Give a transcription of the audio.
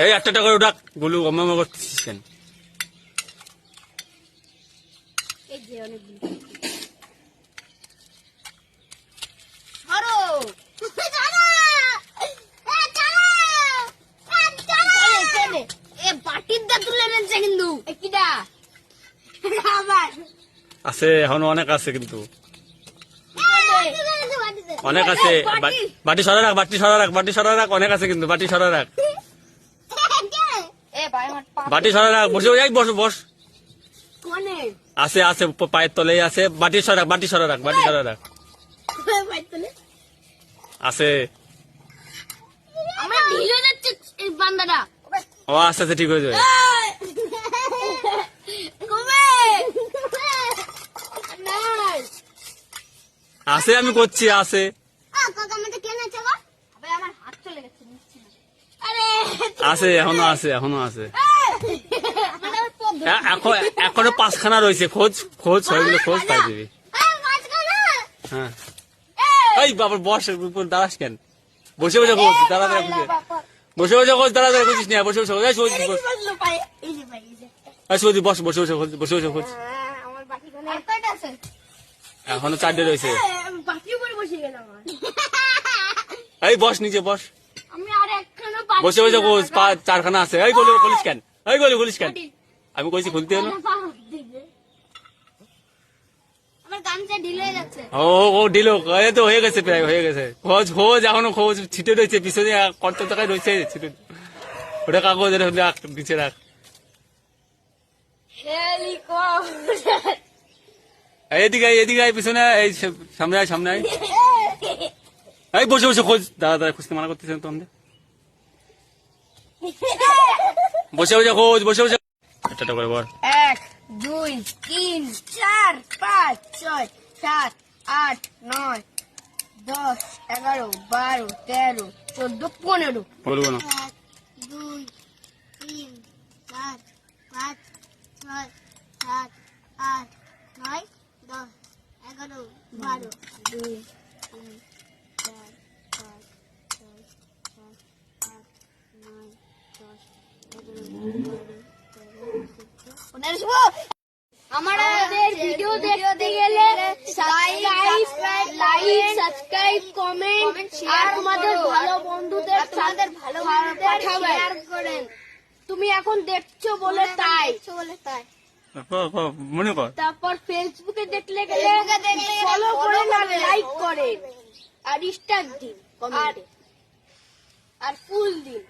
এই 8 টাকা করে ডাক গুলু অম্মা করতেছিস কেন? এই যে অনেকগুলো ধরো আছে এখন অনেক আছে কিন্তু অনেক আছে বাটি সরা রাখ বাটি সরা রাখ বাটি সরা রাখ অনেক আছে কিন্তু বাটি সরা রাখ বাটি সরা রাখ বসে যাই বস বস আছে আছে পায়ের তলেই আছে বাটি সরা রাখ বাটি সরা রাখ বাটি সরা রাখ আছে ও আস্তে আস্তে ঠিক হয়ে যাবে আছে আমি করছি আছে আছে এখনো আছে এখনো আছে এখনো 5খানা রয়েছে খোঁজ খোঁজ হয়েগুলো খোঁজ পাই দিবি হ্যাঁ এই বাবার বস দাঁড়াস কেন বসে বসে খোঁজ তাড়াতাড়ি খুঁজে বসে বসে খোঁজ তাড়াতাড়ি খুঁজিস না বসে বসে খোঁজ সৌদি বস বসে বসে খোঁজ বসে বসে খোঁজ এখনো 4টে রয়েছে এই বস নিচে বস বসে বসে খোঁজ 4খানা আছে এই গলি খুলিস কেন এই গলি খুলিস কেন আমি কইছি খুলতে হলো ও ঢিল এই তো হয়ে গেছে প্রায় হয়ে গেছে খোঁজ খোঁজ এখনো খোঁজ ছিটে রয়েছে পিছনে কত টাকায় রয়েছে ছিটে ওটা কাগজ রাখ নিচে রাখ এদিকে এদিকে পিছনে এই সামনে আয় সামনে আয় এই বসে বসে খোঁজ দাদা দাদা খুঁজতে মানা করতেছেন তো আমাদের বসে বসে খোঁজ বসে বসে এটা করে বল 1 2 3 4 5 6 7 8 9 10 11 12 13 14 15 বলবো না 1 2 3 4 5 6 7 8 9 10 11 12 2 3 4 5 6 7 8 9 10 11 আমাদের ভিডিও দেখতে গেলে লাইক সাবস্ক্রাইব কমেন্ট আর আমাদের ভালো বন্ধুদের শেয়ার করেন। তুমি এখন দেখছো বলে তাই মনে কর তারপর ফেসবুকে দেখলে গেলে ফলো করেন আর লাইক করেন আর স্টার দিন আর ফুল দিন।